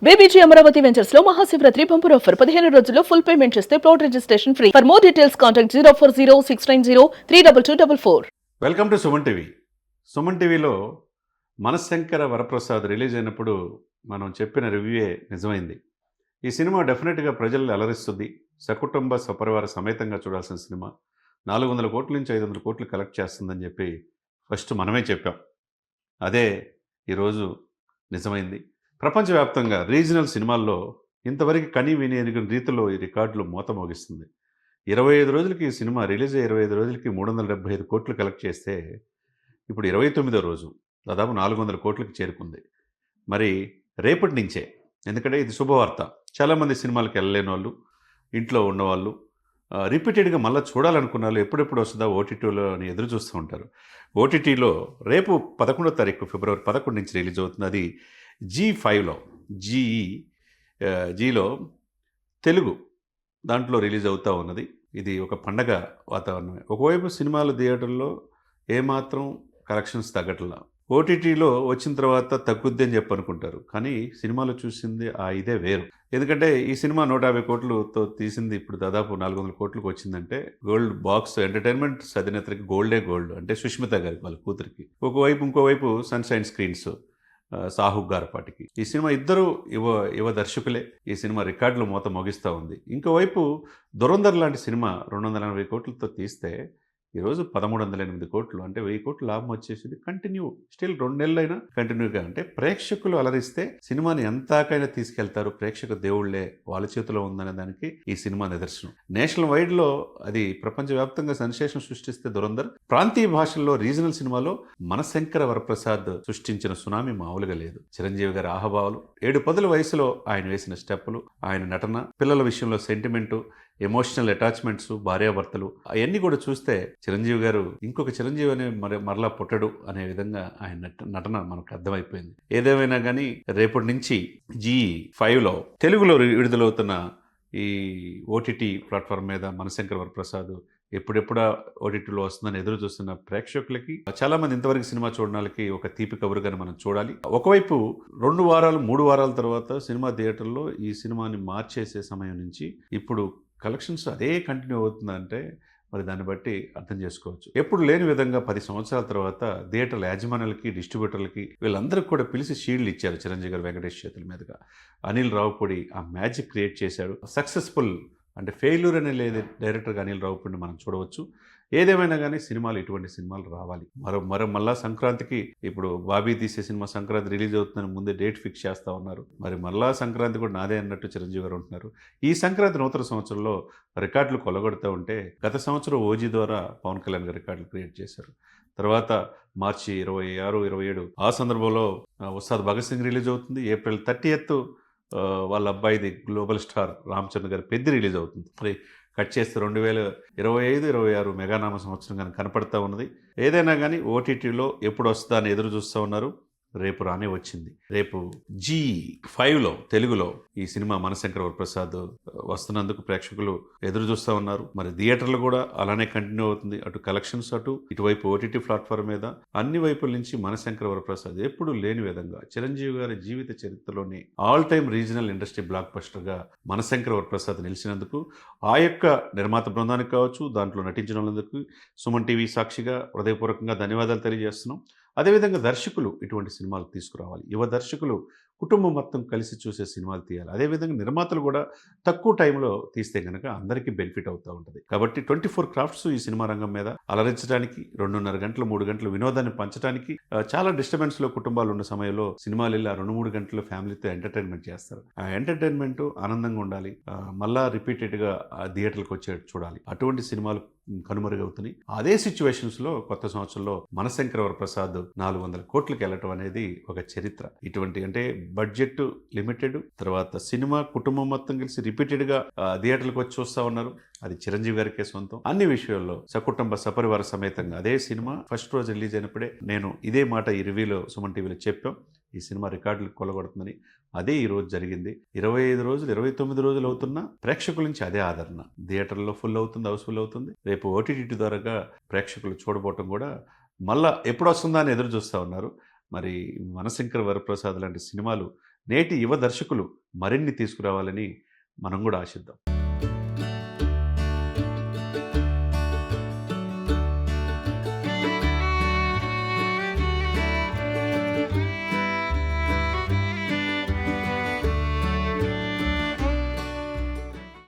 BBG Amaravati ventures లో Mahashivratri bumper offer 15 రోజుల్లో full payment చేస్తే plot registration free. For more details contact 04069032244. Welcome to Suman TV. Suman టీవీలో మనశంకర Varaprasad release అయినప్పుడు మనం చెప్పిన రివ్యూయే నిజమైంది. ఈ సినిమా డెఫినెట్గా ప్రజల్ని అలరిస్తుంది. సకుటుంబ సపరివార సమేతంగా చూడాల్సిన సినిమా. 400 కోట్ల నుంచి 500 కోట్లు కలెక్ట్ చేస్తుందని చెప్పి ఫస్ట్ మనమే చెప్పాం. అదే ఈరోజు నిజమైంది. ప్రపంచవ్యాప్తంగా రీజనల్ సినిమాల్లో ఇంతవరకు కని విని ఎరిగిన రీతిలో ఈ రికార్డులు మోత మోగిస్తుంది. 25 రోజులకి ఈ సినిమా రిలీజ్ అయ్యి 25 రోజులకి 375 కోట్లు కలెక్ట్ చేస్తే ఇప్పుడు 29వ రోజు దాదాపు 400 కోట్లకి చేరుకుంది. మరి రేపటి నుంచే, ఎందుకంటే ఇది శుభవార్త, చాలామంది సినిమాలకు వెళ్ళలేని వాళ్ళు, ఇంట్లో ఉన్నవాళ్ళు, రిపీటెడ్గా మళ్ళీ చూడాలనుకున్న వాళ్ళు ఎప్పుడెప్పుడు వస్తుందా ఓటీటీలో అని ఎదురు చూస్తూ ఉంటారు. ఓటీటీలో రేపు 11వ తారీఖు ఫిబ్రవరి 11 నుంచి రిలీజ్ అవుతుంది. అది G5లో జీలో తెలుగు దాంట్లో రిలీజ్ అవుతూ ఉన్నది. ఇది ఒక పండగ వాతావరణమే. ఒకవైపు సినిమాలు థియేటర్లో ఏమాత్రం కలెక్షన్స్ తగ్గట్లా, ఓటీటీలో వచ్చిన తర్వాత తగ్గుద్ది అని చెప్పి అనుకుంటారు. కానీ సినిమాలో చూసింది ఇదే వేరు. ఎందుకంటే ఈ సినిమా 150 కోట్లతో తీసింది ఇప్పుడు దాదాపు 400 కోట్లకు వచ్చిందంటే గోల్డ్ బాక్స్ ఎంటర్టైన్మెంట్ అధినేత్రికి గోల్డే గోల్డ్. అంటే సుష్మిత గారికి, వాళ్ళ కూతురికి. ఇంకోవైపు సన్షైన్ స్క్రీన్స్ సాహు గారపాటికి. ఈ సినిమా ఇద్దరు యువ దర్శకులే. ఈ సినిమా రికార్డులు మోత మోగిస్తూ ఉంది. ఇంకోవైపు దురంధర్ లాంటి సినిమా 280 కోట్లతో తీస్తే ఈరోజు 1308 కోట్లు, అంటే 1000 కోట్లు లాభం వచ్చేసింది. కంటిన్యూ స్టిల్ 2 నెలలైనా కంటిన్యూగా. అంటే ప్రేక్షకులు అలరిస్తే సినిమాని ఎంతాకైనా తీసుకెళ్తారు. ప్రేక్షక దేవుళ్లే వాళ్ళ చేతిలో ఉందనే దానికి ఈ సినిమా నిదర్శనం. నేషనల్ వైడ్లో అది ప్రపంచవ్యాప్తంగా సెన్సేషన్ సృష్టిస్తే దురంధర్, ప్రాంతీయ భాషల్లో రీజనల్ సినిమాలో మనశంకర వరప్రసాద్ సృష్టించిన సునామీ మామూలుగా లేదు. చిరంజీవి గారి ఆహభావాలు, 7 పదుల వయసులో ఆయన వేసిన స్టెప్పులు, ఆయన నటన, పిల్లల విషయంలో సెంటిమెంటు, ఎమోషనల్ అటాచ్మెంట్స్, భార్యాభర్తలు, అవన్నీ కూడా చూస్తే చిరంజీవి గారు ఇంకొక చిరంజీవి అనే మరలా పుట్టడు అనే విధంగా ఆయన నటన మనకు అర్థమైపోయింది. ఏదేమైనా కానీ రేపటి నుంచి G5లో తెలుగులో విడుదలవుతున్న ఈ ఓటీటీ ప్లాట్ఫామ్ మీద మనశంకర వరప్రసాద్ ఎప్పుడెప్పుడా ఓటీటీలో వస్తుందని ఎదురు చూస్తున్న ప్రేక్షకులకి, చాలామంది ఇంతవరకు సినిమా చూడడానికి ఒక తీపి కబురుగానే మనం చూడాలి. ఒకవైపు 2 వారాలు 3 వారాల తర్వాత సినిమా థియేటర్లో ఈ సినిమాని మార్చేసే సమయం నుంచి ఇప్పుడు కలెక్షన్స్ అదే కంటిన్యూ అవుతుందంటే మరి దాన్ని బట్టి అర్థం చేసుకోవచ్చు. ఎప్పుడు లేని విధంగా 10 సంవత్సరాల తర్వాత థియేటర్ల యాజమాన్యాలకి, డిస్ట్రిబ్యూటర్లకి, వీళ్ళందరికీ కూడా పిలిచి షీల్డ్ ఇచ్చారు చిరంజీవి గారు వెంకటేష్ చేతుల మీదుగా. అనిల్ రావుపూడి ఆ మ్యాజిక్ క్రియేట్ చేశాడు. సక్సెస్ఫుల్, అంటే ఫెయిల్యూర్ అనే లేదు డైరెక్టర్గా అనిల్ రావుపూడిని మనం చూడవచ్చు. ఏదేమైనా కానీ సినిమాలు, ఇటువంటి సినిమాలు రావాలి. మళ్ళా సంక్రాంతికి, ఇప్పుడు బాబీ తీసే సినిమా సంక్రాంతి రిలీజ్ అవుతుందని ముందే డేట్ ఫిక్స్ చేస్తూ ఉన్నారు. మరి మళ్ళా సంక్రాంతి కూడా నాదే అన్నట్టు చిరంజీవి గారు ఉంటున్నారు. ఈ సంక్రాంతి నూతన సంవత్సరంలో రికార్డులు కొలగొడుతూ ఉంటే, గత సంవత్సరం ఓజీ ద్వారా పవన్ కళ్యాణ్ గారు రికార్డులు క్రియేట్ చేశారు. తర్వాత మార్చి 26, 27 ఆ సందర్భంలో ఉస్తాద్ భగత్ సింగ్ రిలీజ్ అవుతుంది. ఏప్రిల్ 30th వాళ్ళ అబ్బాయిది గ్లోబల్ స్టార్ రామ్ చరణ్ గారి పెద్ద రిలీజ్ అవుతుంది. మరి కట్ చేస్తే 2025, 26 మెగానామ సంవత్సరం కానీ కనపడుతూ ఉన్నది. ఏదైనా కానీ ఓటీటీలో ఎప్పుడు వస్తుందా అని ఎదురు చూస్తూ ఉన్నారు. రేపు రానే వచ్చింది. రేపు G5లో తెలుగులో ఈ సినిమా మనశంకర వరప్రసాద్ వస్తున్నందుకు ప్రేక్షకులు ఎదురు చూస్తూ ఉన్నారు. మరి థియేటర్లు కూడా అలానే కంటిన్యూ అవుతుంది. అటు కలెక్షన్స్, ఇటువైపు ఓటీటీ ప్లాట్ఫామ్ మీద అన్ని వైపుల నుంచి మనశంకర వరప్రసాద్ ఎప్పుడు లేని విధంగా చిరంజీవి గారి జీవిత చరిత్రలోని all time regional industry block బస్టర్గా మనశంకర వరప్రసాద్ నిలిచినందుకు ఆ యొక్క నిర్మాత బృందానికి కావచ్చు, దాంట్లో నటించిన వాళ్ళందరికీ సుమన్ టీవీ సాక్షిగా హృదయపూర్వకంగా ధన్యవాదాలు తెలియజేస్తున్నాం. అదేవిధంగా దర్శకులు ఇటువంటి సినిమాలు తీసుకురావాలి. యువ దర్శకులు కుటుంబం మొత్తం కలిసి చూసే సినిమాలు తీయాలి. అదేవిధంగా నిర్మాతలు కూడా తక్కువ టైంలో తీస్తే కనుక అందరికీ బెనిఫిట్ అవుతూ ఉంటుంది. కాబట్టి 24 క్రాఫ్ట్స్ ఈ సినిమా రంగం మీద అలరించడానికి, 2.5 గంటలు 3 గంటలు వినోదాన్ని పంచడానికి, చాలా డిస్టర్బెన్స్లో కుటుంబాలు ఉన్న సమయంలో సినిమాలు వెళ్ళి 2-3 గంటలు ఫ్యామిలీతో ఎంటర్టైన్మెంట్ చేస్తారు. ఆ ఎంటర్టైన్మెంట్ ఆనందంగా ఉండాలి. మళ్ళా రిపీటెడ్గా థియేటర్లకు వచ్చేట్టు చూడాలి. అటువంటి సినిమాలు కనుమరుగవుతున్నాయి. అదే సిచ్యువేషన్స్లో కొత్త సంవత్సరంలో మనశంకర వరప్రసాద్ 400 కోట్లకి వెళ్ళటం అనేది ఒక చరిత్ర. ఇటువంటి, అంటే బడ్జెట్ లిమిటెడ్, తర్వాత సినిమా కుటుంబం మొత్తం కలిసి రిపీటెడ్గా థియేటర్లకు వచ్చి చూస్తూ ఉన్నారు. అది చిరంజీవి గారికే సొంతం. అన్ని విషయాల్లో సకుటుంబ సపరివార సమేతంగా అదే సినిమా ఫస్ట్ రోజు రిలీజ్ అయినప్పుడే నేను ఇదే మాట ఈ రివ్యూలో సుమన్ టీవీలో చెప్పాం. ఈ సినిమా రికార్డులు కొలగొడుతుందని. అదే ఈరోజు జరిగింది. 25 రోజులు 29 రోజులు అవుతున్నా ప్రేక్షకుల నుంచి అదే ఆదరణ. థియేటర్లో ఫుల్ అవుతుంది, హౌస్ఫుల్ అవుతుంది. రేపు ఓటీటీ ద్వారాగా ప్రేక్షకులు చూడబోవటం కూడా మళ్ళా ఎప్పుడు వస్తుందా అని ఎదురు చూస్తూ ఉన్నారు. మరి మనశంకర వరప్రసాద్ లాంటి సినిమాలు నేటి యువ దర్శకులు మరిన్ని తీసుకురావాలని మనం కూడా ఆశిద్దాం.